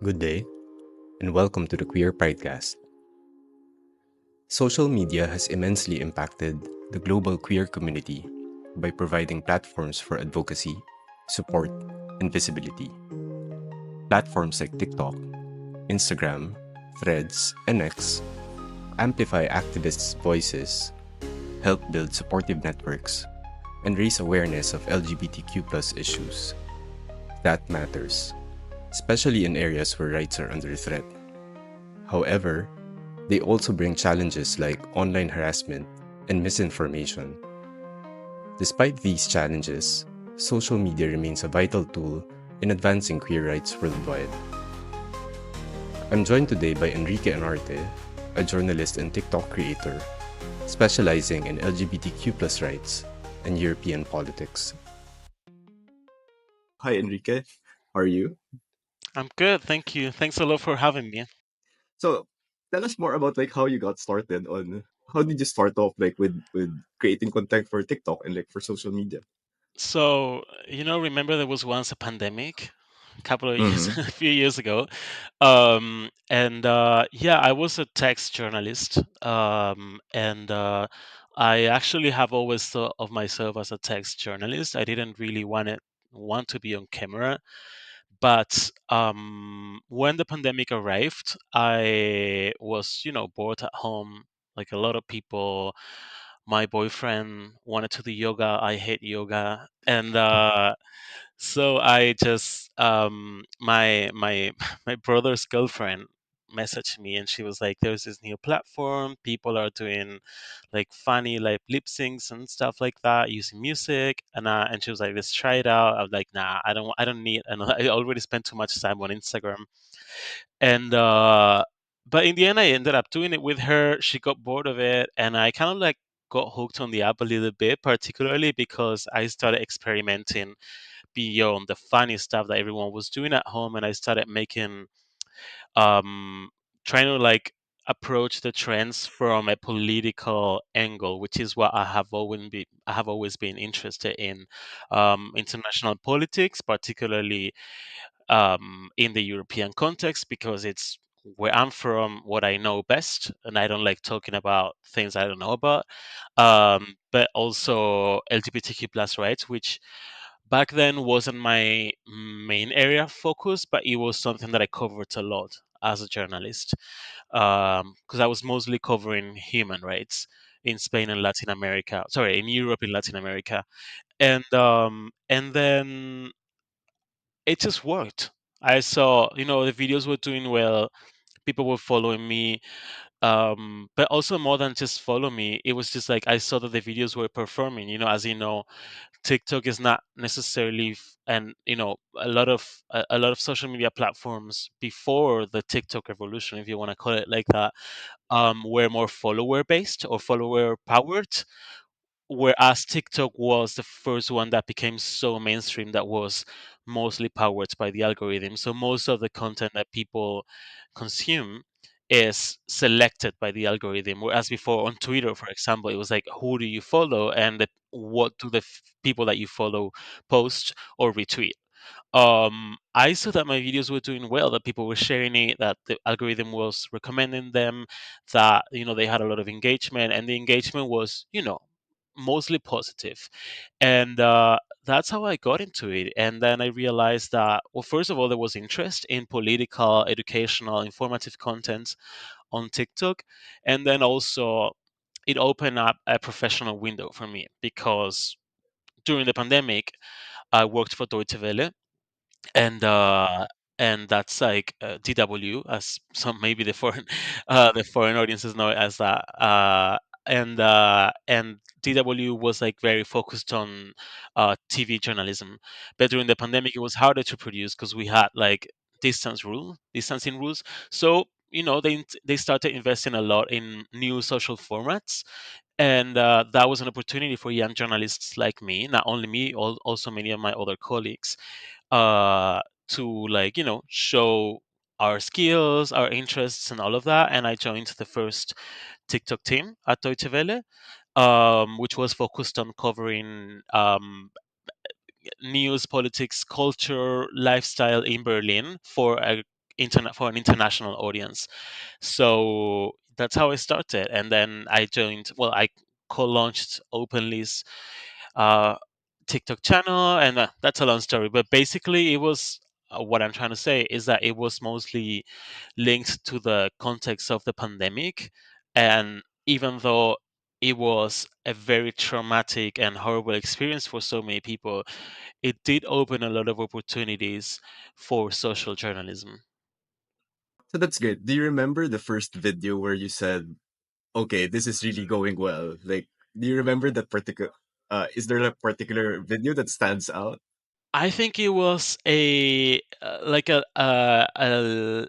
Good day, and welcome to the Queer Pridecast. Social media has immensely impacted the global queer community by providing platforms for advocacy, support, and visibility. Platforms like TikTok, Instagram, Threads, and X amplify activists' voices, help build supportive networks, and raise awareness of LGBTQ issues. That matters, especially in areas where rights are under threat. However, they also bring challenges like online harassment and misinformation. Despite these challenges, social media remains a vital tool in advancing queer rights worldwide. I'm joined today by Enrique Anarte, a journalist and TikTok creator specializing in LGBTQ rights and European politics. Hi, Enrique. How are you? I'm good, thank you. Thanks a lot for having me. So, tell us more about how you got started on how did you start off with creating content for TikTok and for social media? Remember there was once a pandemic a couple of years, Mm-hmm. a few years ago. And yeah, I was a text journalist. And I actually have always thought of myself as a text journalist. I didn't really want to be on camera. But when the pandemic arrived, I was, bored at home, like a lot of people. My boyfriend wanted to do yoga. I hate yoga, and so I just my my brother's girlfriend messaged me, and she was like, "There's this new platform. People are doing like funny like lip syncs and stuff like that using music." And she was like, "Let's try it out." I was like, "Nah, I don't need." And I already spent too much time on Instagram, and but in the end, I ended up doing it with her. She got bored of it, and I kind of like got hooked on the app a little bit, particularly because I started experimenting beyond the funny stuff that everyone was doing at home, and I started making um trying to like approach the trends from a political angle, which is what I have always been interested in, international politics, particularly in the European context, because it's where I'm from, what I know best, and I don't like talking about things I don't know about. But also LGBTQ plus rights, which back then wasn't my main area of focus, but it was something that I covered a lot as a journalist, because I was mostly covering human rights in Spain and Latin America. Sorry, in Europe and Latin America, and then it just worked. I saw, the videos were doing well. People were following me, but also more than just follow me. It was just like I saw that the videos were performing. As you know, TikTok is not necessarily, and a lot of social media platforms before the TikTok revolution, if you want to call it like that, were more follower based or follower powered, whereas TikTok was the first one that became so mainstream that was mostly powered by the algorithm. So most of the content that people consume is selected by the algorithm. Whereas before on Twitter, for example, it was like, who do you follow, and what do the people that you follow post or retweet. I saw that my videos were doing well, that people were sharing it, that the algorithm was recommending them, that they had a lot of engagement, and the engagement was mostly positive. And that's how I got into it. And then I realized that, well, first of all, there was interest in political, educational, informative content on TikTok, and then also it opened up a professional window for me because during the pandemic I worked for Deutsche Welle, and that's like DW, as some maybe the foreign audiences know it as that. And DW was like very focused on TV journalism, but during the pandemic it was harder to produce because we had like distancing rules. So they started investing a lot in new social formats, and that was an opportunity for young journalists like me, not only me, also many of my other colleagues, uh, to like show our skills, our interests, and all of that. And I joined the first TikTok team at Deutsche Welle, which was focused on covering news, politics, culture, lifestyle in Berlin for internet for an international audience. So that's how I started, and then I joined. Well, I co-launched Openly's uh, TikTok channel, and that's a long story. But basically, it was what I'm trying to say is that it was mostly linked to the context of the pandemic, and even though it was a very traumatic and horrible experience for so many people, it did open a lot of opportunities for social journalism. So that's good. Do you remember the first video where you said, okay, this is really going well? Like, do you remember that particular, is there a particular video that stands out? I think it was a like a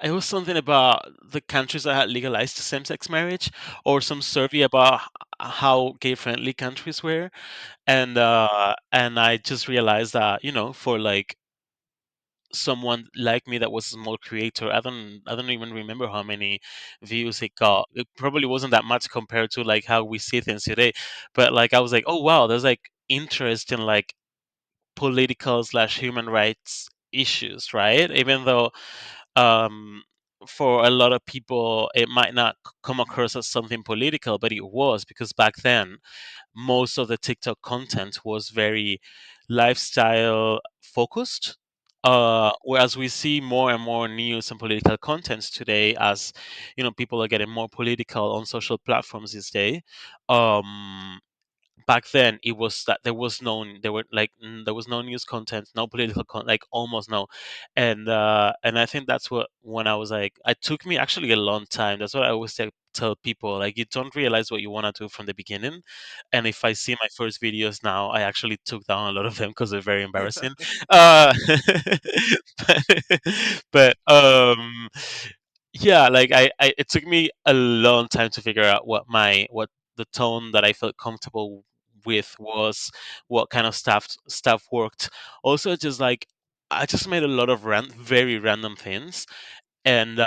it was something about the countries that had legalized same-sex marriage, or some survey about how gay-friendly countries were, and I just realized that, for like someone like me that was a small creator, I don't even remember how many views it got. It probably wasn't that much compared to like how we see things today, but like I was like, oh wow, there's like interest in like political slash human rights issues, right? Even though um, for a lot of people it might not come across as something political, but it was, because back then most of the TikTok content was very lifestyle focused. Whereas we see more and more news and political contents today, as people are getting more political on social platforms this day. Um, Back then it was that there was no news content, no political like almost no. And I think that's what, when I was like, it took me actually a long time. That's what I always tell people, like, you don't realize what you want to do from the beginning. And if I see my first videos now, I actually took down a lot of them because they're very embarrassing. uh but yeah, like it took me a long time to figure out what the tone that I felt comfortable with was, what kind of stuff worked. Also, just like, I just made a lot of very random things, and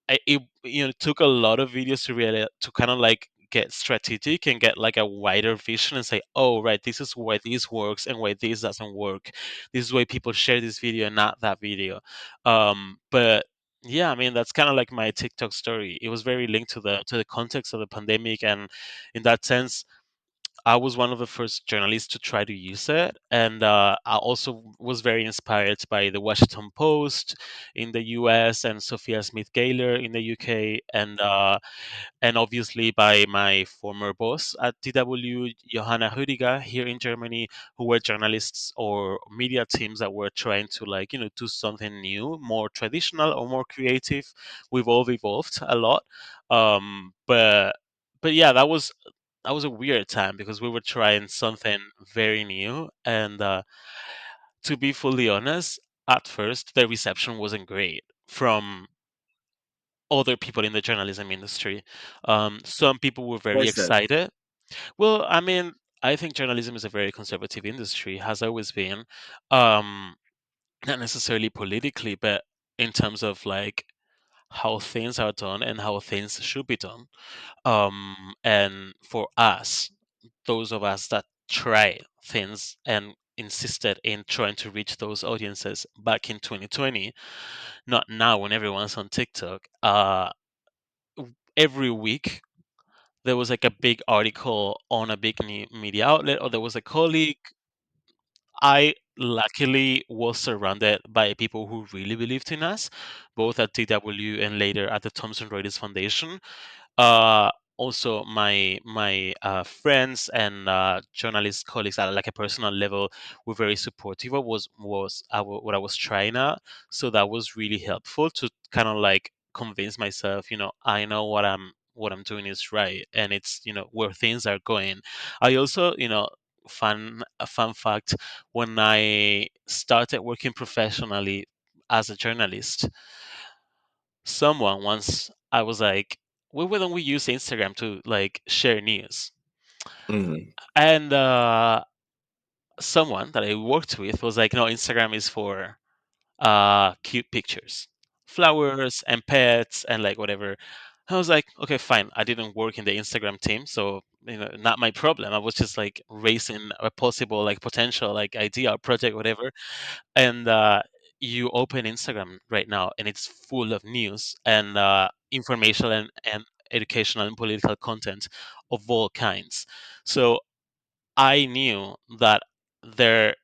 it took a lot of videos to really to kind of like get strategic and get like a wider vision and say, oh right, this is why this works and why this doesn't work. This is why people share this video and not that video. But yeah, I mean, that's kind of like my TikTok story. It was very linked to the context of the pandemic, and in that sense I was one of the first journalists to try to use it, and I also was very inspired by the Washington Post in the U.S. and Sophia Smith Gaylor in the U.K. And obviously by my former boss at DW, Johanna Rüdiger, here in Germany, who were journalists or media teams that were trying to, like, do something new, more traditional or more creative. We've all evolved a lot, but yeah, that was a weird time because we were trying something very new, and to be fully honest, at first the reception wasn't great from other people in the journalism industry. Some people were Why very is that? excited. Well, I mean, I think journalism is a very conservative industry, has always been. Um, Not necessarily politically, but in terms of like how things are done and how things should be done. And for us, those of us that try things and insisted in trying to reach those audiences back in 2020, not now when everyone's on TikTok, every week there was like a big article on a big media outlet, or there was a colleague. I luckily was surrounded by people who really believed in us, both at DW and later at the Thomson Reuters Foundation. uh Also, my friends and journalist colleagues at like a personal level were very supportive of what I was trying out. So that was really helpful to kind of like convince myself, I know what I'm doing is right, and it's, where things are going. I also, a fun fact, when I started working professionally as a journalist, someone once, I was like, well, why don't we use Instagram to like share news? Mhm. And someone that I worked with was like, no, Instagram is for cute pictures, flowers and pets and like whatever. I was like, okay, fine. I didn't work in the Instagram team, so not my problem. I was just like raising a possible like potential like idea or project, whatever. And you open Instagram right now and it's full of news and informational and educational and political content of all kinds. So I knew that there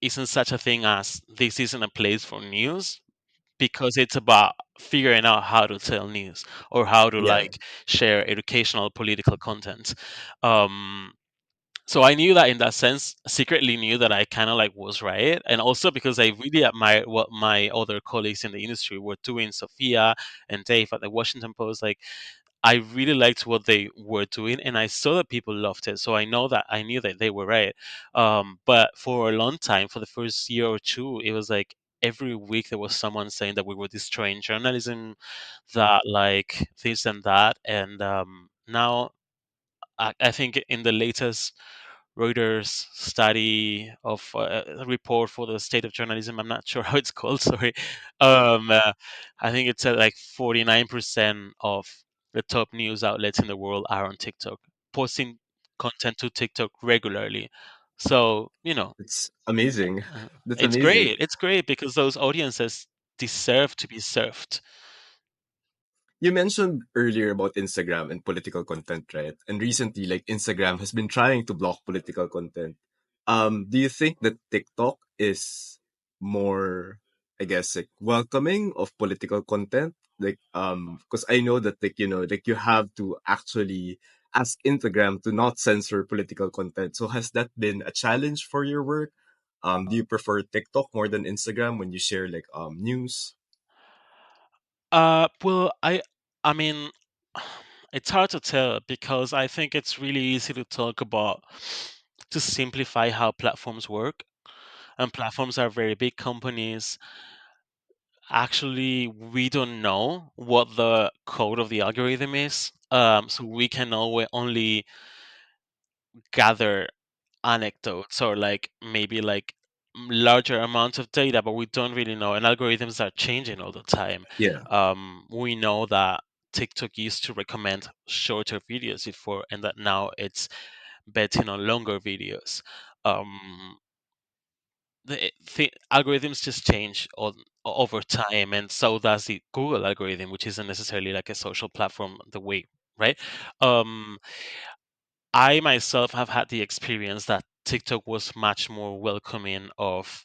isn't such a thing as this isn't a place for news, because it's about figuring out how to tell news or how to Yeah. like share educational political content. um so I knew that in that sense, secretly knew that I kind of like was right, and also because I really admired what my other colleagues in the industry were doing, Sophia and Dave at the Washington Post. Like, I really liked what they were doing, and I saw that people loved it. So I knew that they were right. But for a long time, for the first year or two, it was like every week there was someone saying that we were destroying journalism, that like this and that, and now I think in the latest Reuters study of a report for the state of journalism. I'm not sure how it's called. Sorry. Um, uh, I think it's like 49% of the top news outlets in the world are on TikTok, posting content to TikTok regularly. So It's amazing. That's it's amazing. great. It's great because those audiences deserve to be served. You mentioned earlier about Instagram and political content, right? And recently, like Instagram has been trying to block political content. Do you think that TikTok is more, I guess, like welcoming of political content? Like, because I know that, like, like you have to actually ask Instagram to not censor political content. So has that been a challenge for your work? Do you prefer TikTok more than Instagram when you share like news? Well, I mean, it's hard to tell because I think it's really easy to talk about, to simplify how platforms work. And platforms are very big companies. Actually, we don't know what the code of the algorithm is. So we can only gather anecdotes or like maybe like larger amounts of data, but we don't really know. And algorithms are changing all the time. Yeah. We know that TikTok used to recommend shorter videos before, and that now it's betting on longer videos. Um, the algorithms just change over time, and so does the Google algorithm, which isn't necessarily like a social platform the way, right? Um, I myself have had the experience that TikTok was much more welcoming of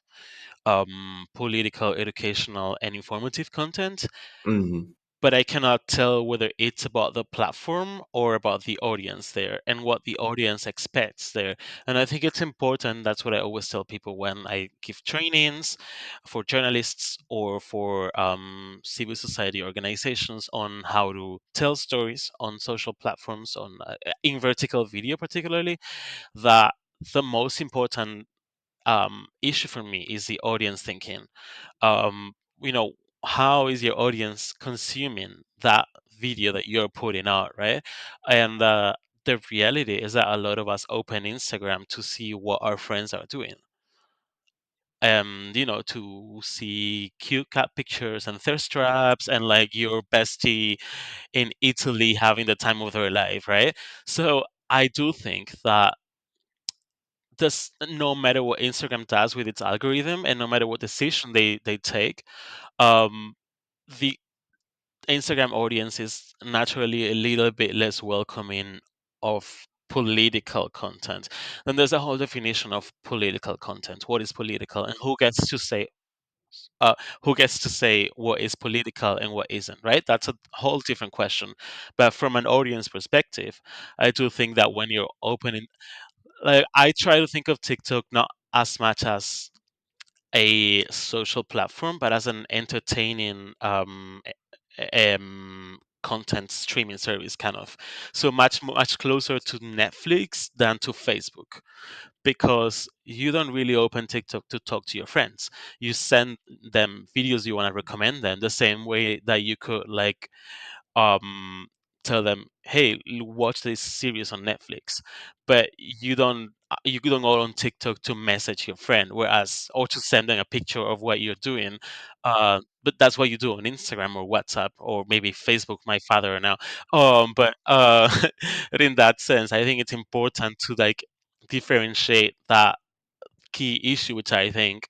political, educational, and informative content, Hmm. but I cannot tell whether it's about the platform or about the audience there and what the audience expects there. And I think it's important. That's what I always tell people when I give trainings for journalists or for civil society organizations on how to tell stories on social platforms, on in vertical video, particularly, that the most important issue for me is the audience thinking. um, you know, how is your audience consuming that video that you're putting out, right? And the reality is that a lot of us open Instagram to see what our friends are doing. To see cute cat pictures and thirst traps and like your bestie in Italy having the time of their life, right? So I do think that this, no matter what Instagram does with its algorithm and no matter what decision they take, um, the Instagram audience is naturally a little bit less welcoming of political content. And there's a whole definition of political content. What is political, and uh, who gets to say what is political and what isn't? Right? That's a whole different question. But from an audience perspective, I do think that when you're opening, like, I try to think of TikTok not as much as a social platform, but as an entertaining content streaming service, kind of. So much closer to Netflix than to Facebook, because you don't really open TikTok to talk to your friends. You send them videos you want to recommend them, the same way that you could like um tell them, hey, watch this series on Netflix. But you don't go on TikTok to message your friend, whereas, or to send them a picture of what you're doing. But that's what you do on Instagram or WhatsApp or maybe Facebook, my father now. But but in that sense, I think it's important to like differentiate that key issue, which I think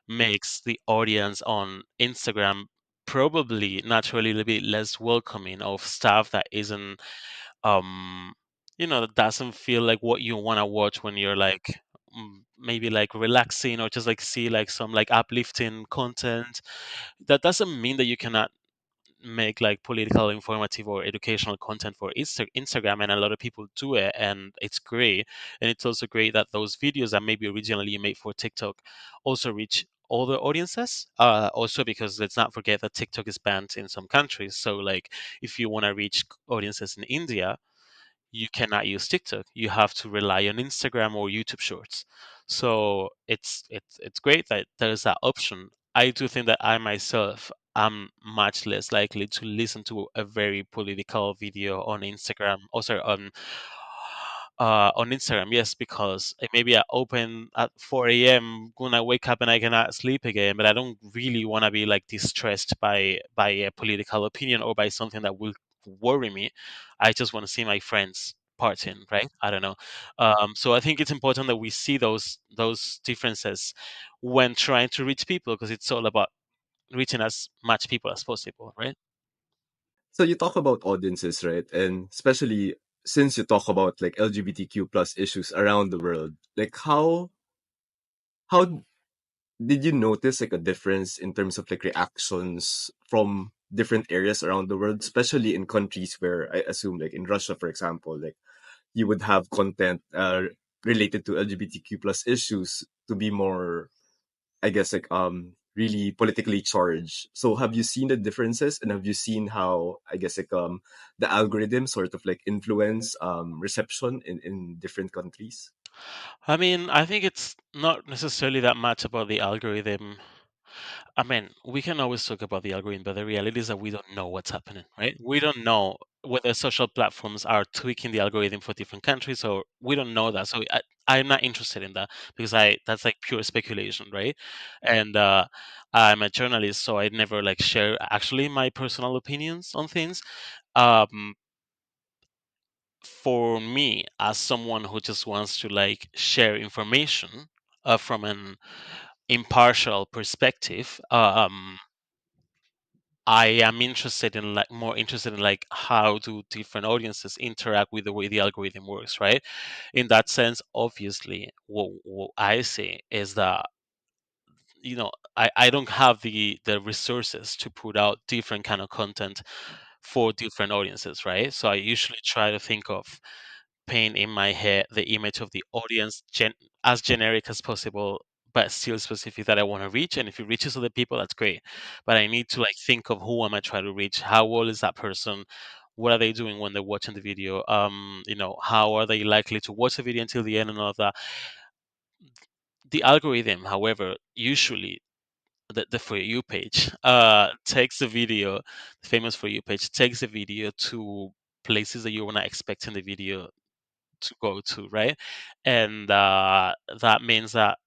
makes the audience on Instagram probably naturally a little bit less welcoming of stuff that isn't um that doesn't feel like what you want to watch when you're like maybe like relaxing or just like see like some like uplifting content. That doesn't mean that you cannot make like political, informative, or educational content for Instagram, and a lot of people do it, and it's great. And it's also great that those videos that maybe originally made for TikTok also reach other audiences. Also, because let's not forget that TikTok is banned in some countries. So, like, if you want to reach audiences in India, you cannot use TikTok. You have to rely on Instagram or YouTube Shorts. So it's great that there's that option. I do think that I myself am much less likely to listen to a very political video on Instagram, or sorry, on Instagram. Yes, because maybe I open at 4 a.m. when I wake up and I cannot sleep again, but I don't really want to be like distressed by a political opinion or by something that will worry me. I just want to see my friends partying, right? I don't know. So I think it's important that we see those differences when trying to reach people, because it's all about reaching as much people as possible, right? So you talk about audiences, right? And especially since you talk about like LGBTQ plus issues around the world, like how did you notice like a difference in terms of like reactions from different areas around the world, especially in countries where I assume like in Russia, for example, like you would have content related to LGBTQ plus issues to be more, I guess, like really politically charged. So have you seen the differences, and have you seen how, I guess, like the algorithm sort of like influence reception in different countries? I mean, I think it's not necessarily that much about the algorithm. I mean, we can always talk about the algorithm, but the reality is that we don't know what's happening, right? We don't know whether social platforms are tweaking the algorithm for different countries, or we don't know that. So I'm not interested in that, because I that's like pure speculation, right? And I'm a journalist, so I never like share actually my personal opinions on things. Um, for me, as someone who just wants to like share information from an impartial perspective, I am interested in like more interested in like how do different audiences interact with the way the algorithm works, right? In that sense, obviously, what I say is that I don't have the resources to put out different kind of content for different audiences, right? So I usually try to think of paint in my head the image of the audience as generic as possible, but still specific that I want to reach. And if it reaches other people, that's great. But I need to like think of who am I trying to reach? How old is that person? What are they doing when they're watching the video? How are they likely to watch the video until the end and all of that? The algorithm, however, usually the For You page takes the video, the famous For You page takes the video to places that you were not expecting the video to go to, right? And that means that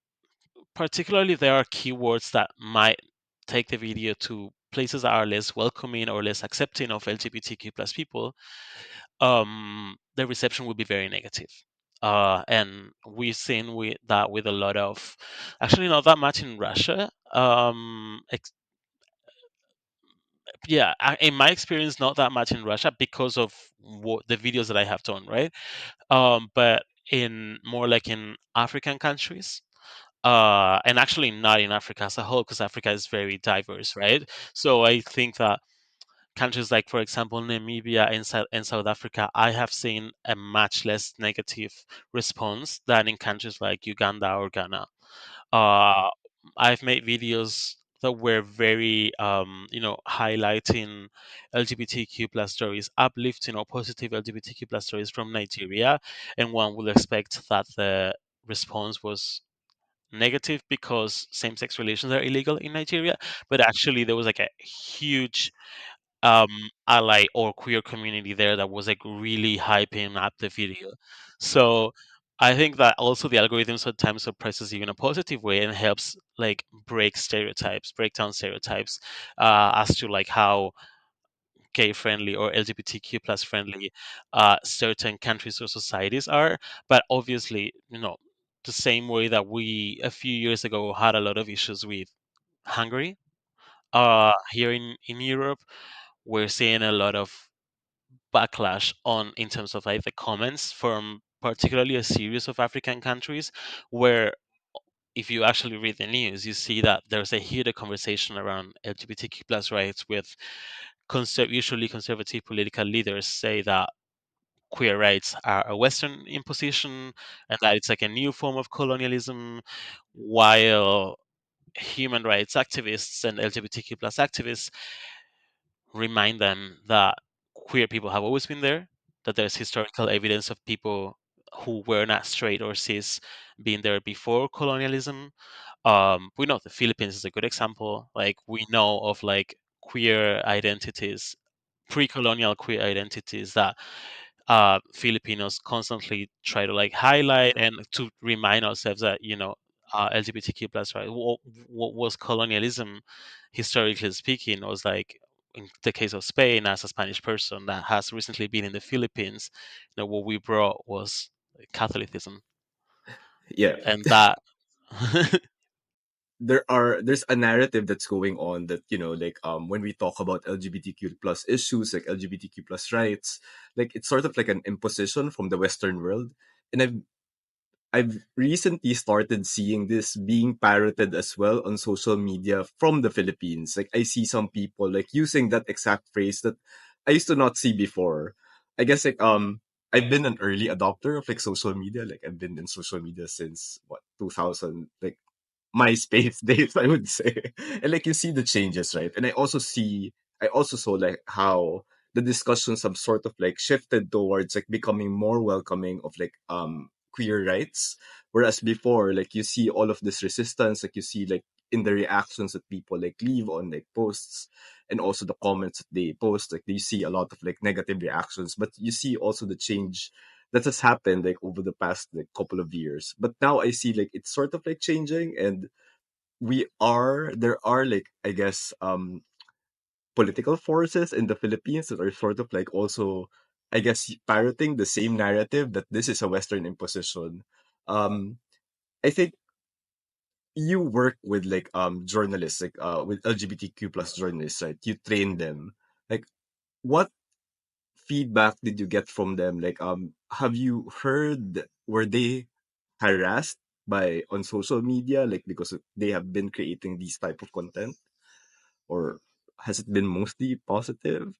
particularly there are keywords that might take the video to places that are less welcoming or less accepting of LGBTQ plus people. The reception will be very negative. And we've seen that with a lot of, actually not that much in Russia. Yeah, in my experience, not that much in Russia because of what the videos that I have done, right? But in more like in African countries, and actually not in Africa as a whole, because Africa is very diverse, right? So I think that countries like, for example, Namibia and South Africa, I have seen a much less negative response than in countries like Uganda or Ghana. Uh, I've made videos that were very, highlighting LGBTQ plus stories, uplifting or positive LGBTQ plus stories from Nigeria, and one would expect that the response was negative because same-sex relations are illegal in Nigeria, but actually there was like a huge um ally or queer community there that was like really hyping up the video. So I think that also the algorithm sometimes suppresses you in a positive way and helps like break down stereotypes as to like how gay friendly or LGBTQ plus friendly certain countries or societies are. But obviously, the same way that we a few years ago had a lot of issues with Hungary. Here in Europe, we're seeing a lot of backlash on in terms of like the comments from particularly a series of African countries where if you actually read the news, you see that there's a heated conversation around LGBTQ plus rights with usually conservative political leaders say that queer rights are a Western imposition and that it's like a new form of colonialism, while human rights activists and LGBTQ plus activists remind them that queer people have always been there, that there's historical evidence of people who were not straight or cis being there before colonialism. We know the Philippines is a good example. Like we know of like queer identities, pre-colonial queer identities that Filipinos constantly try to like highlight and to remind ourselves that LGBTQ plus right. What was colonialism, historically speaking, was like in the case of Spain as a Spanish person that has recently been in the Philippines. What we brought was Catholicism, Yeah. and that. There's a narrative that's going on that, like, when we talk about LGBTQ plus issues, like LGBTQ plus rights, like it's sort of like an imposition from the Western world. And I've recently started seeing this being parroted as well on social media from the Philippines. Like I see some people like using that exact phrase that I used to not see before. I guess like I've been an early adopter of like social media. Like I've been in social media since what 2000, like MySpace days, I would say. And like you see the changes, right? And I also saw like how the discussions have sort of like shifted towards like becoming more welcoming of like queer rights. Whereas before, like you see all of this resistance, like you see like in the reactions that people like leave on like posts and also the comments that they post, like you see a lot of like negative reactions, but you see also the change that has happened like over the past like couple of years. But now I see like it's sort of like changing, and there are like I guess political forces in the Philippines that are sort of like also I guess parroting the same narrative that this is a Western imposition. Um I think you work with like journalists, like with LGBTQ plus journalists, right? You train them. Like what feedback did you get from them? Like, have you heard, were they harassed by on social media, like because they have been creating these type of content, or has it been mostly positive?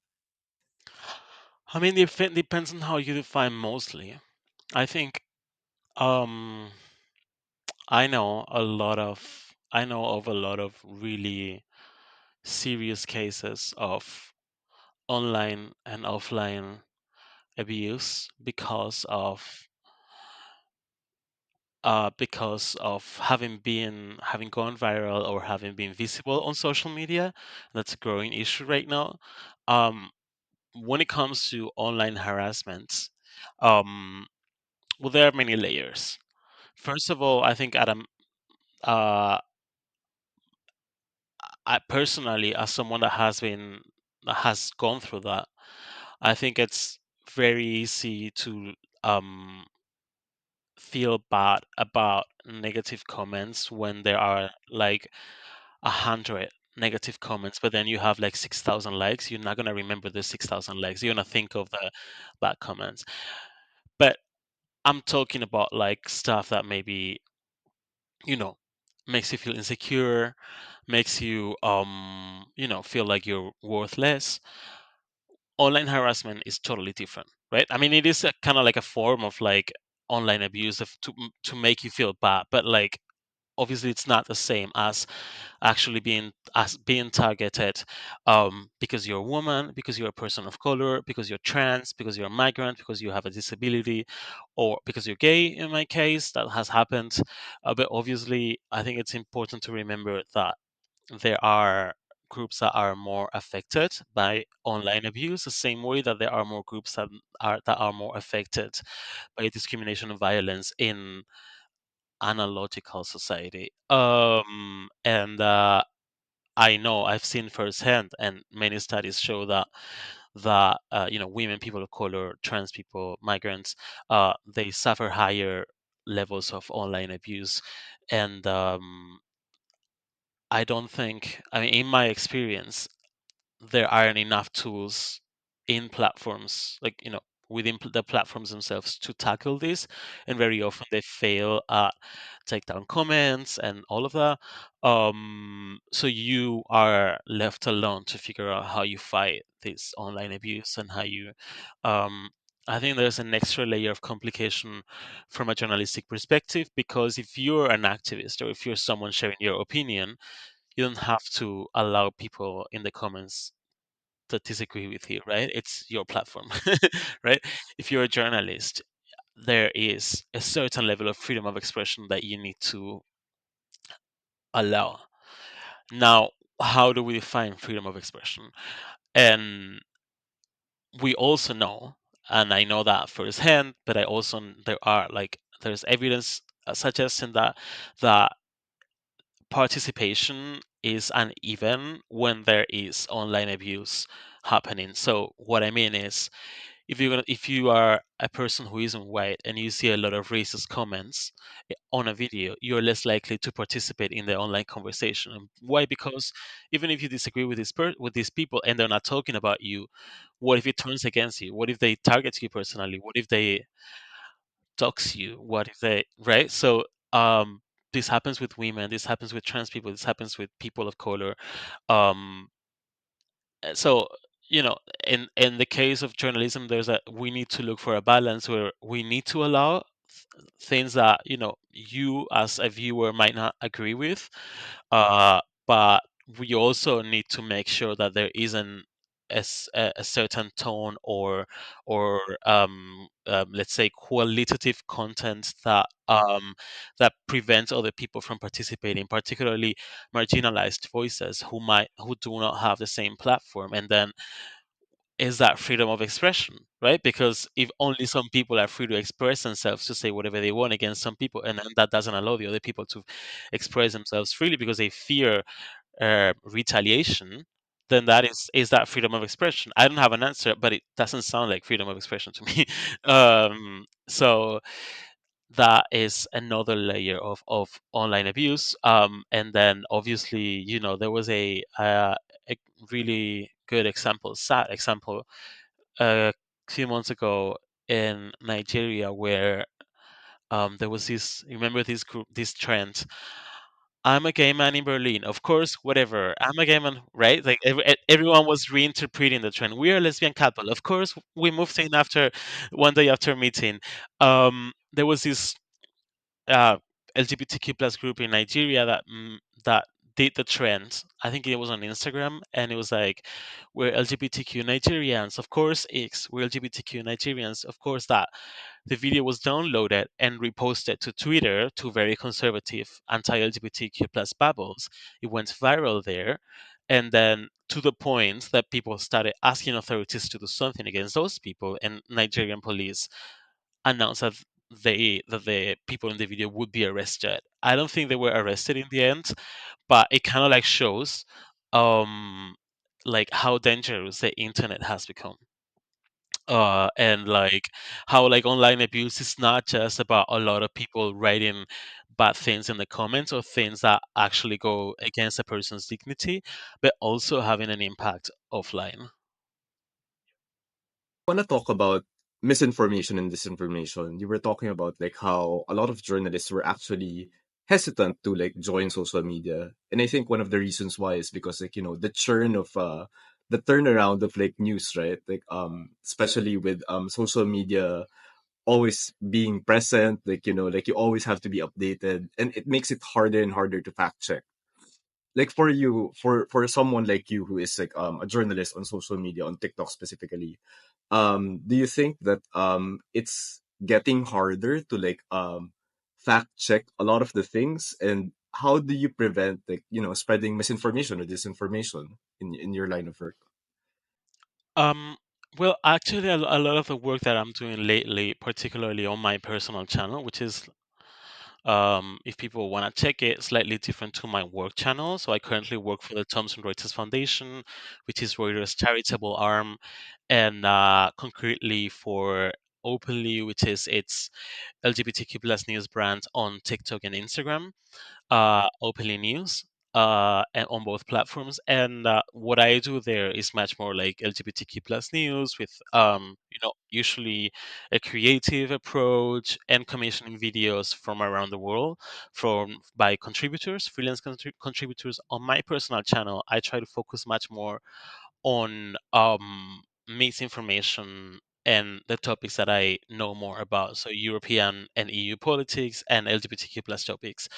I mean, it depends on how you define mostly. I think um, I know of a lot of really serious cases of online and offline abuse because of having gone viral or having been visible on social media. That's a growing issue right now. Um, when it comes to online harassment, um, well, there are many layers. First of all, I think Adam, uh, I personally, as someone that has gone through that, I think it's very easy to um, feel bad about negative comments when there are like 100 negative comments, but then you have like 6,000 likes. You're not gonna remember the 6,000 likes. You're gonna think of the bad comments. But I'm talking about like stuff that maybe you know makes you feel insecure, makes you feel like you're worthless. Online harassment is totally different, right? I mean, it is a kind of like a form of like online abuse to make you feel bad, but like obviously it's not the same as actually being targeted because you're a woman, because you're a person of color, because you're trans, because you're a migrant, because you have a disability, or because you're gay. In my case, that has happened. But obviously, I think it's important to remember that there are groups that are more affected by online abuse, the same way that there are more groups that are more affected by discrimination and violence in analogical society. And I know I've seen firsthand, and many studies show that women, people of color, trans people, migrants, they suffer higher levels of online abuse. And I don't think, I mean, in my experience, there aren't enough tools in platforms, like, within the platforms themselves to tackle this. And very often they fail at take down comments and all of that. So you are left alone to figure out how you fight this online abuse and how you, um, I think there's an extra layer of complication from a journalistic perspective, because if you're an activist or if you're someone sharing your opinion, you don't have to allow people in the comments that disagree with you, right? It's your platform, right? If you're a journalist, there is a certain level of freedom of expression that you need to allow. Now, how do we define freedom of expression? And we also know, and I know that firsthand, but I also there's evidence suggesting that participation is uneven when there is online abuse happening. So what I mean is, if you are a person who isn't white and you see a lot of racist comments on a video, you're less likely to participate in the online conversation. And why? Because even if you disagree with with these people and they're not talking about you, what if it turns against you? What if they target you personally? What if they dox you? What if they, right? So this happens with women, this happens with trans people, this happens with people of color. um so, you know in the case of journalism, there's a we need to look for a balance where we need to allow things that you as a viewer might not agree with, but we also need to make sure that there isn't a certain tone or let's say qualitative content that prevents other people from participating, particularly marginalized voices who do not have the same platform. And then, is that freedom of expression, right? Because if only some people are free to express themselves, to say whatever they want against some people, and then that doesn't allow the other people to express themselves freely because they fear retaliation, then that is that freedom of expression? I don't have an answer, but it doesn't sound like freedom of expression to me. So that is another layer of online abuse. And then obviously, there was a really good example, sad example, a few months ago in Nigeria, where there was this. Remember this group, this trend? I'm a gay man in Berlin. Of course, whatever. I'm a gay man, right? Like everyone was reinterpreting the trend. We are a lesbian couple. Of course, we moved in after one day after meeting. There was this uh, LGBTQ plus group in Nigeria that did the trend. I think it was on Instagram, and it was like, "We're LGBTQ Nigerians, of course." X, we're LGBTQ Nigerians, of course. That the video was downloaded and reposted to Twitter to very conservative anti-LGBTQ plus bubbles. It went viral there, and then to the point that people started asking authorities to do something against those people, and Nigerian police announced that the people in the video would be arrested. I don't think they were arrested in the end, but it kind of like shows um like how dangerous the internet has become. And like how like online abuse is not just about a lot of people writing bad things in the comments or things that actually go against a person's dignity, but also having an impact offline. Want to talk about misinformation and disinformation. You were talking about like how a lot of journalists were actually hesitant to like join social media. And I think one of the reasons why is because like, the churn of the turnaround of like news, right? Like especially with social media always being present, like like you always have to be updated, and it makes it harder and harder to fact check. Like for you, for someone like you who is like a journalist on social media, on TikTok specifically, do you think that it's getting harder to like fact check a lot of the things, and how do you prevent like spreading misinformation or disinformation in your line of work? Um, well, actually, a lot of the work that I'm doing lately, particularly on my personal channel, which is, if people want to check it, slightly different to my work channel. So I currently work for the Thomson Reuters Foundation, which is Reuters' charitable arm, and concretely for openly, which is its LGBTQ plus news brand on TikTok and Instagram, openly news, and on both platforms. And what I do there is much more like LGBTQ plus news with, usually a creative approach and commissioning videos from around the world from by contributors, freelance contributors. On my personal channel, I try to focus much more on misinformation and the topics that I know more about. So European and EU politics and LGBTQ plus topics.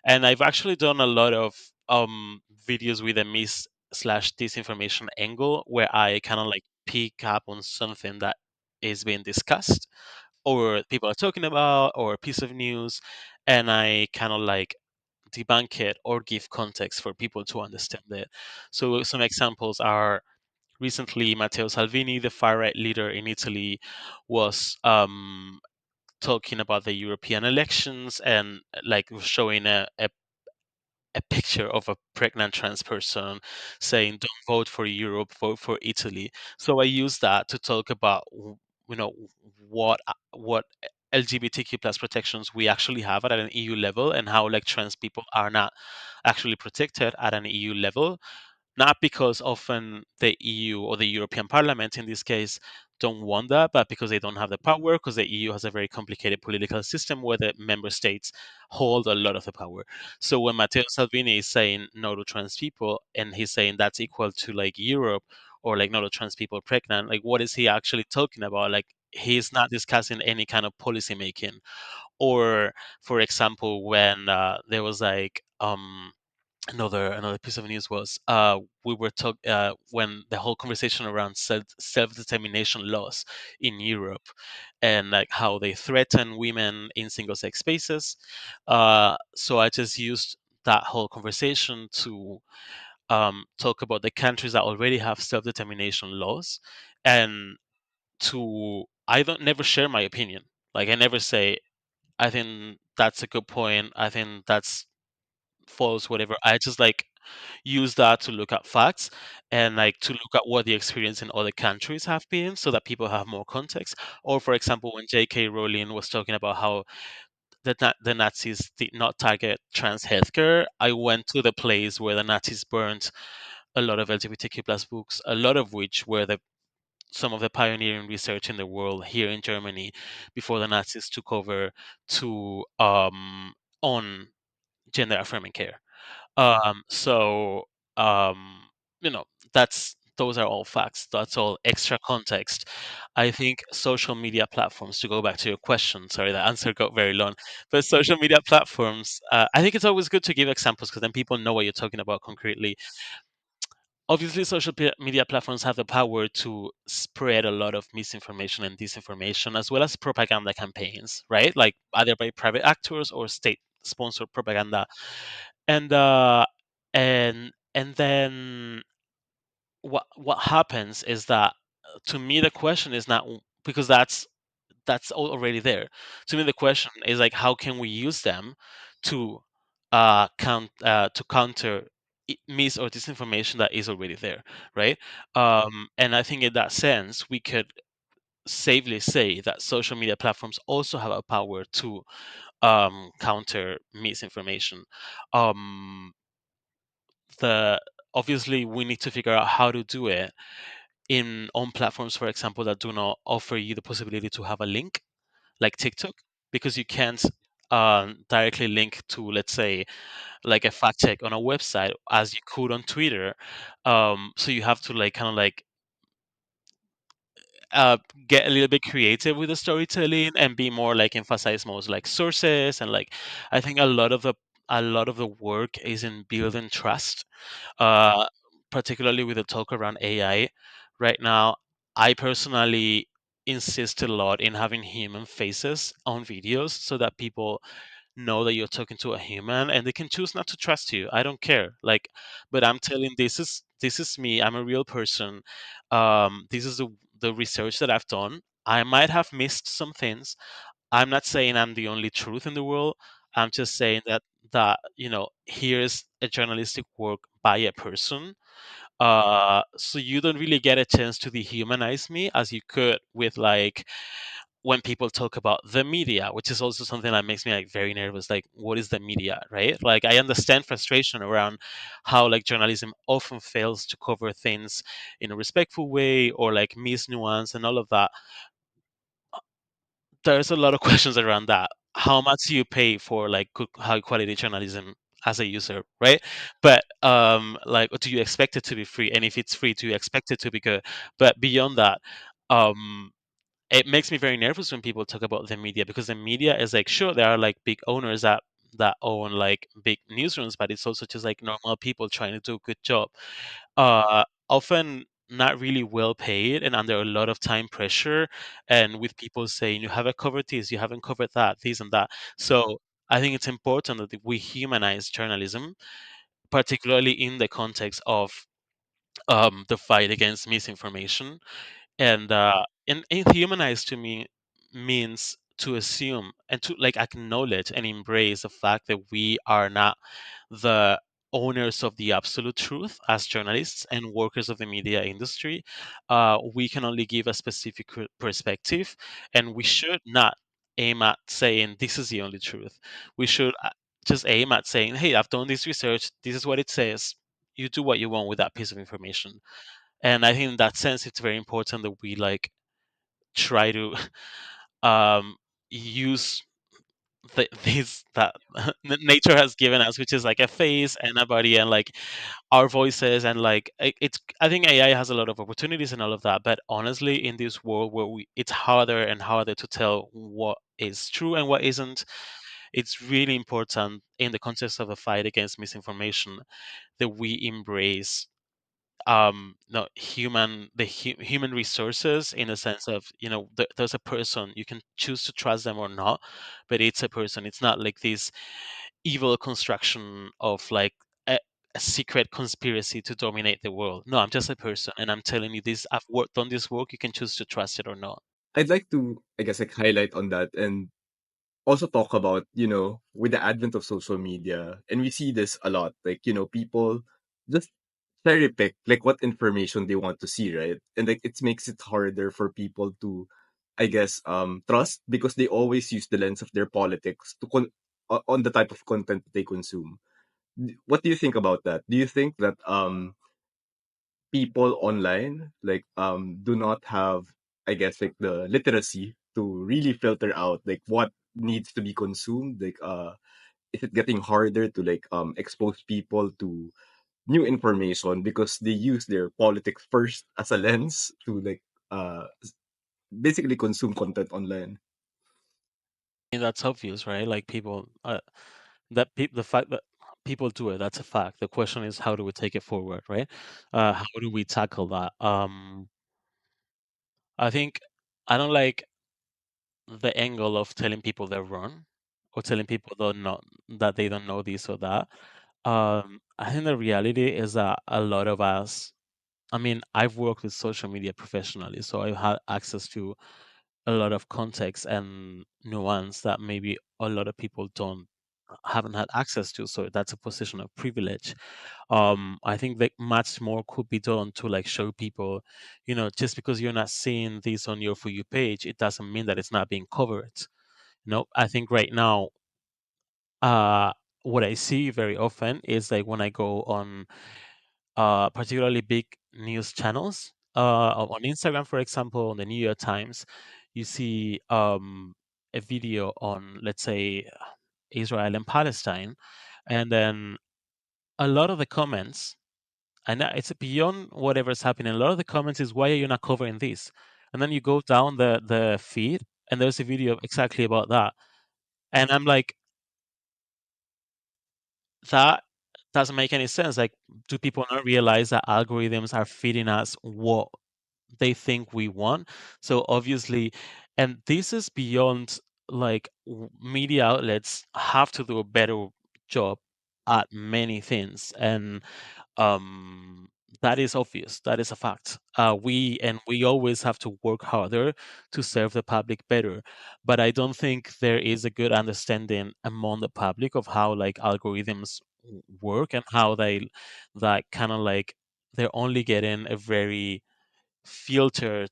And I've actually done a lot of videos with a mis slash disinformation angle where I kind of like pick up on something that is being discussed or people are talking about or a piece of news, and I kind of like debunk it or give context for people to understand it. So some examples are recently Matteo Salvini, the far right leader in Italy, was talking about the European elections and like showing a picture of a pregnant trans person saying, "Don't vote for Europe, vote for Italy." So I use that to talk about what LGBTQ plus protections we actually have at an EU level and how like trans people are not actually protected at an EU level, not because often the EU or the European Parliament in this case don't want that, but because they don't have the power, because the EU has a very complicated political system where the member states hold a lot of the power. So when Matteo Salvini is saying no to trans people and he's saying that's equal to like Europe or like no to trans people pregnant, like what is he actually talking about? Like he's not discussing any kind of policy making. Or for example, when there was like another piece of news was we were talk when the whole conversation around self-determination laws in Europe and like how they threaten women in single-sex spaces. So I just used that whole conversation to talk about the countries that already have self-determination laws, and to I don't never share my opinion. Like I never say I think that's a good point. I think that's false, whatever. I just like use that to look at facts and like to look at what the experience in other countries have been so that people have more context. Or for example, when J.K. Rowling was talking about how the Nazis did not target trans healthcare, I went to the place where the Nazis burned a lot of LGBTQ plus books, a lot of which were the some of the pioneering research in the world here in Germany before the Nazis took over to on gender affirming care. So um, you know, that's those are all facts. That's all extra context. I think social media platforms, to go back to your question, sorry, the answer got very long, but social media platforms, I think it's always good to give examples because then people know what you're talking about concretely. Obviously, media platforms have the power to spread a lot of misinformation and disinformation, as well as propaganda campaigns, right? Like either by private actors or state-sponsored propaganda, and and then what happens is that to me the question is not because that's already there. To me, the question is like, how can we use them to to counter mis or disinformation that is already there, right? And I think in that sense, we could safely say that social media platforms also have a power to counter misinformation. Um, the Obviously we need to figure out how to do it in on platforms, for example, that do not offer you the possibility to have a link like TikTok, because you can't directly link to, let's say, like a fact check on a website as you could on Twitter. So you have to like kind of like uh, get a little bit creative with the storytelling and be more like emphasize most like sources and like I think a lot of the work is in building trust, uh, particularly with the talk around AI right now. I personally insist a lot in having human faces on videos so that people know that you're talking to a human and they can choose not to trust you. I don't care. Like, but I'm telling this is me. I'm a real person. This is the research that I've done. I might have missed some things. I'm not saying I'm the only truth in the world. I'm just saying that here's a journalistic work by a person. So you don't really get a chance to dehumanize me as you could with like when people talk about the media, which is also something that makes me like very nervous. Like, what is the media, right? Like, I understand frustration around how like journalism often fails to cover things in a respectful way or like miss nuance and all of that. There's a lot of questions around that. How much do you pay for like good, high quality journalism as a user, right? But like, do you expect it to be free? And if it's free, do you expect it to be good? But beyond that, um, it makes me very nervous when people talk about the media, because the media is like, sure, there are like big owners that own like big newsrooms, but it's also just like normal people trying to do a good job, often not really well paid and under a lot of time pressure, and with people saying you haven't covered this, you haven't covered that, this and that. So I think it's important that we humanize journalism, particularly in the context of the fight against misinformation. And humanize to me means to assume and to like acknowledge and embrace the fact that we are not the owners of the absolute truth as journalists and workers of the media industry. We can only give a specific perspective, and we should not aim at saying this is the only truth. We should just aim at saying, hey, I've done this research, this is what it says. You do what you want with that piece of information. And I think in that sense, it's very important that we like try to um, use this that nature has given us, which is like a face and a body and like our voices, and like it's. I think AI has a lot of opportunities and all of that, but honestly, in this world where it's harder and harder to tell what is true and what isn't, it's really important in the context of a fight against misinformation that we embrace no human resources, in a sense of, there's a person, you can choose to trust them or not, but it's a person. It's not like this evil construction of like a secret conspiracy to dominate the world. No, I'm just a person and I'm telling you this. I've worked on this work. You can choose to trust it or not. I'd like to, I guess, like highlight on that and also talk about, with the advent of social media, and we see this a lot, like, people just cherry pick like what information they want to see, right? And like it makes it harder for people to, I guess, trust, because they always use the lens of their politics on the type of content that they consume. What do you think about that? Do you think that people online like do not have, I guess, like the literacy to really filter out like what needs to be consumed, like is it getting harder to like expose people to new information because they use their politics first as a lens to like basically consume content online? And that's obvious, right? Like people, the fact that people do it, that's a fact. The question is, how do we take it forward, right? How do we tackle that? I think I don't like the angle of telling people they're wrong or telling people don't know that they don't know this or that. I think the reality is that a lot of us, I mean, I've worked with social media professionally, so I've had access to a lot of context and nuance that maybe a lot of people don't haven't had access to. So that's a position of privilege. I think that much more could be done to like show people, just because you're not seeing this on your For You page, it doesn't mean that it's not being covered. I think right now, uh, what I see very often is like when I go on particularly big news channels, on Instagram, for example, on the New York Times, you see a video on, let's say, Israel and Palestine, and then a lot of the comments, and it's beyond whatever's happening. A lot of the comments is, why are you not covering this? And then you go down the feed, and there's a video exactly about that. And I'm like, that doesn't make any sense. Like, do people not realize that algorithms are feeding us what they think we want? So obviously, and this is beyond like media outlets have to do a better job at many things, and um that is obvious, that is a fact. We always have to work harder to serve the public better, but I don't think there is a good understanding among the public of how like algorithms work, and how they that kind of like they're only getting a very filtered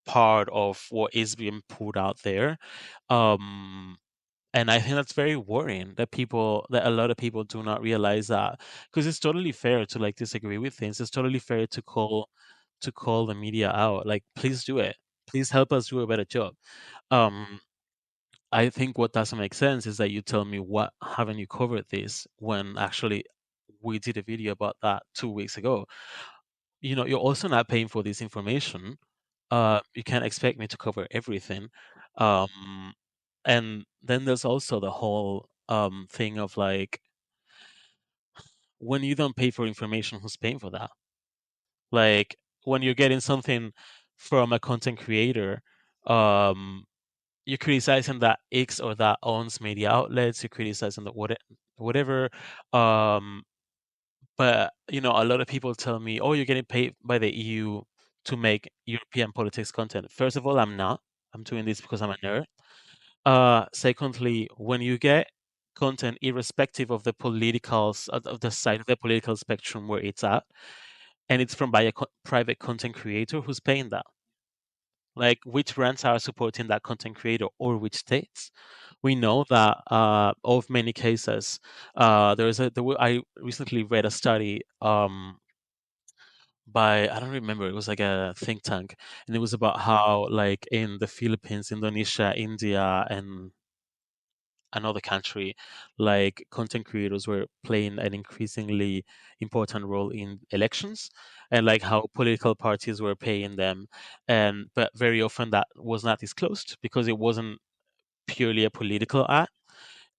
part of what is being put out there. Um, and I think that's very worrying that a lot of people do not realize that, because it's totally fair to like disagree with things. It's totally fair to call the media out. Like, please do it. Please help us do a better job. Um, I think what doesn't make sense is that you tell me, what haven't you covered this, when actually we did a video about that 2 weeks ago. You're also not paying for this information. You can't expect me to cover everything. Um, and then there's also the whole thing of like, when you don't pay for information, who's paying for that? Like, when you're getting something from a content creator, um, you're criticizing that X or that owns media outlets. You're criticizing that whatever. Um, but a lot of people tell me, "Oh, you're getting paid by the EU to make European politics content." First of all, I'm not. I'm doing this because I'm a nerd. Secondly, when you get content irrespective of the of the side of the political spectrum where it's at, and it's from by a private content creator, who's paying that? Like, which brands are supporting that content creator, or which states? We know that of many cases, I recently read a study by, I don't remember, it was like a think tank, and it was about how, like, in the Philippines, Indonesia, India, and another country, like, content creators were playing an increasingly important role in elections, and like how political parties were paying them, and but very often that was not disclosed because it wasn't purely a political ad.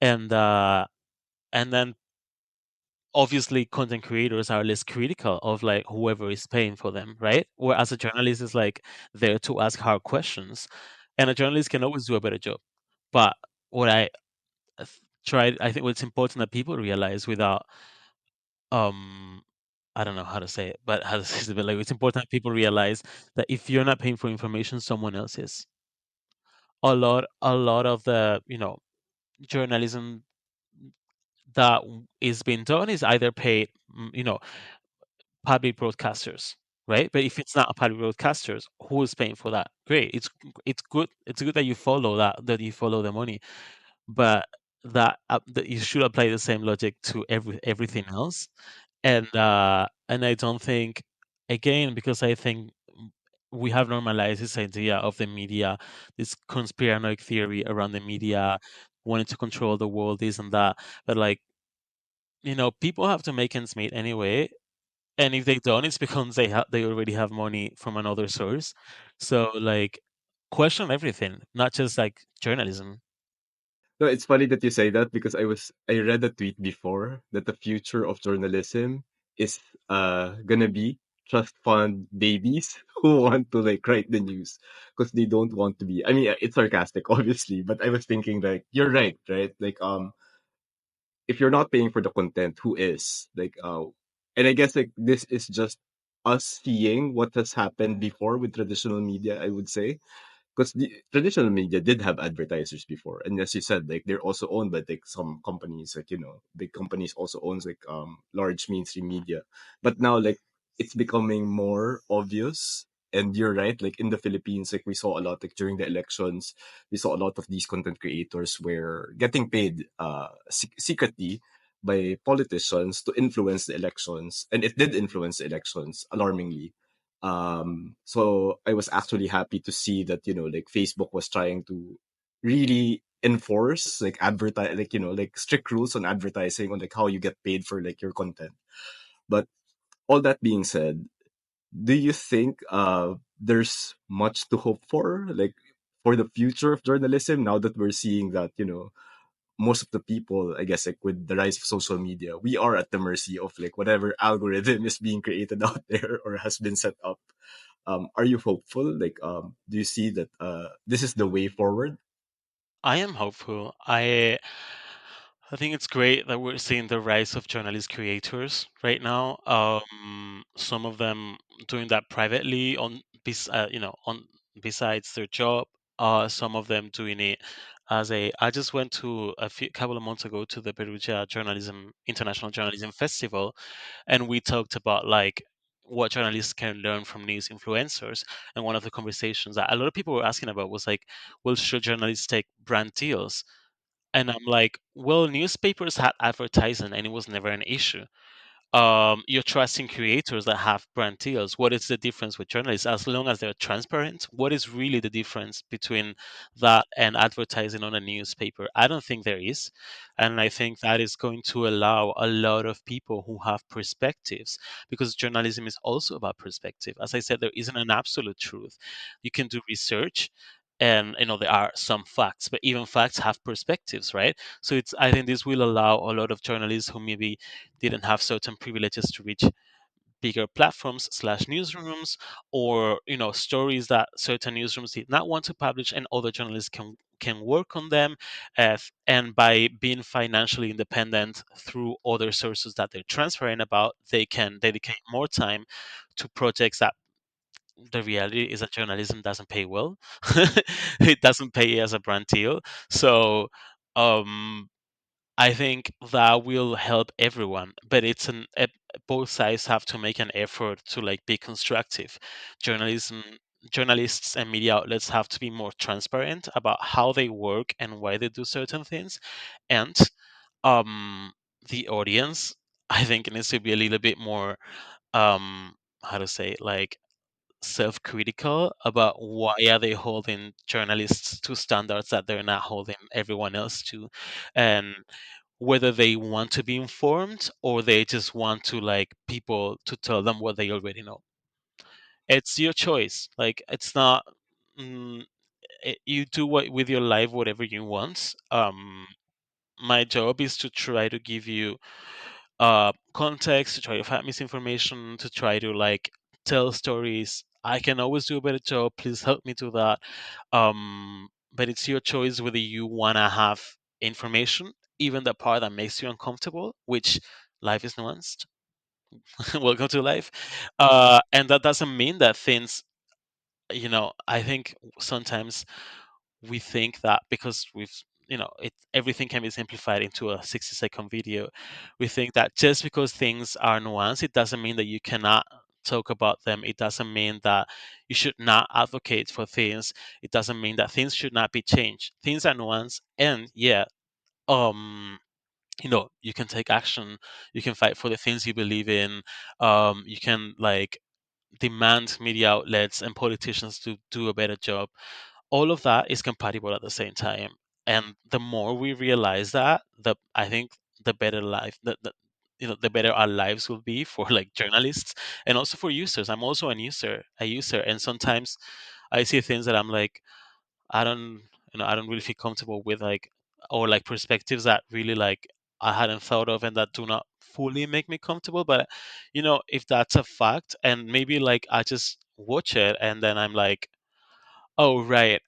And uh and then obviously content creators are less critical of like whoever is paying for them, right? Whereas a journalist is like there to ask hard questions, and a journalist can always do a better job. But what I think what's important that people realize without um I don't know how to say it, but how to say it, but like, it's important that people realize that if you're not paying for information, someone else is. A lot of the journalism that is being done is either paid, public broadcasters, right? But if it's not a public broadcasters, who is paying for that? Great, it's good. It's good that you follow that you follow the money, but that you should apply the same logic to everything else. And I don't think, again, because I think we have normalized this idea of the media, this conspiranoid theory around the media wanting to control the world, this and that. But like, people have to make ends meet anyway, and if they don't, it's because they already have money from another source. So like, question everything, not just like journalism. No, it's funny that you say that because I read a tweet before that the future of journalism is gonna be trust fund babies who want to like write the news because they don't want to be. I mean, it's sarcastic, obviously, but I was thinking like you're right, right? Like if you're not paying for the content, who is? And I guess like this is just us seeing what has happened before with traditional media, I would say, because the traditional media did have advertisers before, and as you said, like they're also owned by like some companies, like big companies also owns like large mainstream media. But now like it's becoming more obvious. And you're right, like in the Philippines, like we saw a lot like during the elections, we saw a lot of these content creators were getting paid secretly by politicians to influence the elections, and it did influence the elections alarmingly. So I was actually happy to see that like Facebook was trying to really enforce like advertise like like strict rules on advertising, on like how you get paid for like your content. But all that being said, do you think there's much to hope for, like for the future of journalism, now that we're seeing that most of the people, I guess, like with the rise of social media, we are at the mercy of like whatever algorithm is being created out there or has been set up. Are you hopeful? Like, do you see that this is the way forward? I am hopeful. I think it's great that we're seeing the rise of journalist creators right now. Some of them doing that privately on besides their job. Some of them doing it as a. I just went to a few couple of months ago to the Perugia Journalism International Journalism Festival, and we talked about like what journalists can learn from news influencers. And one of the conversations that a lot of people were asking about was like, well, should journalists take brand deals? And I'm like, well, newspapers had advertising and it was never an issue. You're trusting creators that have brand deals. What is the difference with journalists? As long as they're transparent, what is really the difference between that and advertising on a newspaper? I don't think there is. And I think that is going to allow a lot of people who have perspectives, because journalism is also about perspective. As I said, there isn't an absolute truth. You can do research, and there are some facts, but even facts have perspectives, right? So it's, I think this will allow a lot of journalists who maybe didn't have certain privileges to reach bigger platforms slash newsrooms, or stories that certain newsrooms did not want to publish, and other journalists can work on them, and by being financially independent through other sources that they're transparent about, they can dedicate more time to projects that, the reality is that journalism doesn't pay well. It doesn't pay as a brand deal. So um I think that will help everyone, but both sides have to make an effort to like be constructive. Journalism, journalists and media outlets have to be more transparent about how they work and why they do certain things, and um, the audience, I think, needs to be a little bit more, how to say, like, self-critical about why are they holding journalists to standards that they're not holding everyone else to, and whether they want to be informed or they just want to like people to tell them what they already know. It's your choice. Like, it's not, mm, you do what with your life whatever you want. My job is to try to give you context, to try to find misinformation, to try to like tell stories. I can always do a better job. Please help me do that. But it's your choice whether you want to have information, even the part that makes you uncomfortable, which life is nuanced. Welcome to life. And that doesn't mean that things, I think sometimes we think that because everything can be simplified into a 60-second video. We think that just because things are nuanced, it doesn't mean that you cannot talk about them. It doesn't mean that you should not advocate for things. It doesn't mean that things should not be changed. Things are nuanced, and yeah, um you can take action. You can fight for the things you believe in. You can like demand media outlets and politicians to do a better job. All of that is compatible at the same time, and the more we realize that, the I think the better life the better our lives will be for like journalists and also for users. I'm also a user, and sometimes I see things that I'm like, I don't I don't really feel comfortable with, like, or like perspectives that really like I hadn't thought of and that do not fully make me comfortable. But if that's a fact, and maybe like I just watch it and then I'm like, oh, right.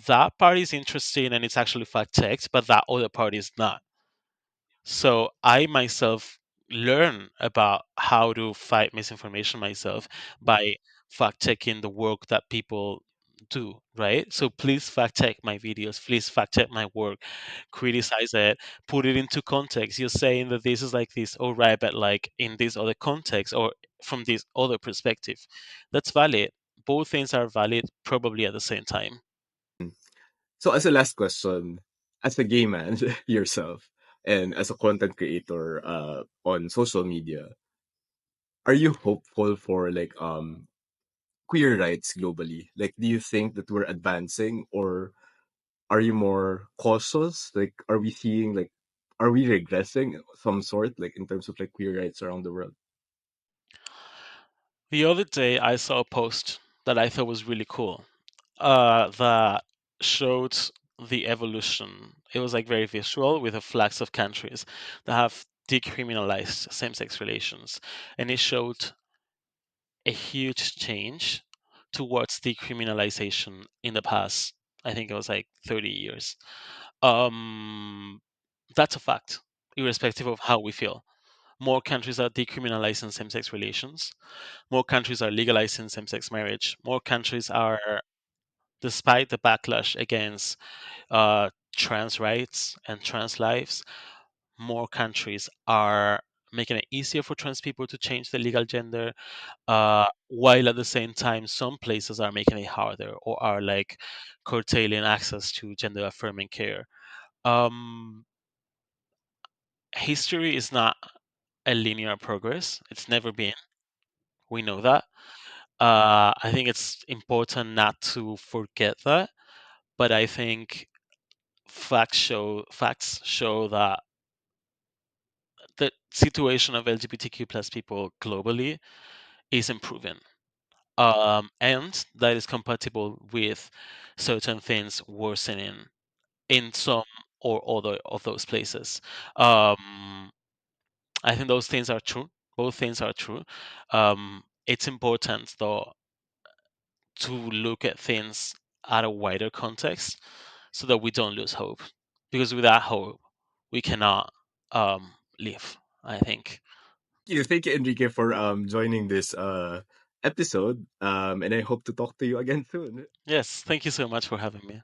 That part is interesting and it's actually fact checked, but that other part is not. So I myself learn about how to fight misinformation myself by fact checking the work that people do, right? So please fact check my videos, please fact check my work, criticize it, put it into context. You're saying that this is like this, oh, right, but like in this other context or from this other perspective. That's valid. Both things are valid probably at the same time. So as a last question, as a gay man yourself and as a content creator on social media, are you hopeful for like queer rights globally? Like do you think that we're advancing, or are you more cautious? Like are we seeing like, are we regressing of some sort like in terms of like queer rights around the world? The other day, I saw a post that I thought was really cool, that showed the evolution. It was like very visual with the flags of countries that have decriminalized same sex relations. And it showed a huge change towards decriminalization in the past. I think it was like 30 years. Um, that's a fact, irrespective of how we feel. More countries are decriminalizing same sex relations. More countries are legalizing same sex marriage. More countries are, despite the backlash against trans rights and trans lives, more countries are. making it easier for trans people to change their legal gender, while at the same time some places are making it harder or are like curtailing access to gender affirming care. um, History is not a linear progress. It's never been. We know that. I think it's important not to forget that. But I think facts show that the situation of LGBTQ plus people globally is improving, and that is compatible with certain things worsening in some or other of those places. Um, I think those things are true. Both things are true. It's important, though, to look at things at a wider context so that we don't lose hope. Because without hope, we cannot live, I think. Thank you, Enrique, for joining this episode. And I hope to talk to you again soon. Yes, thank you so much for having me.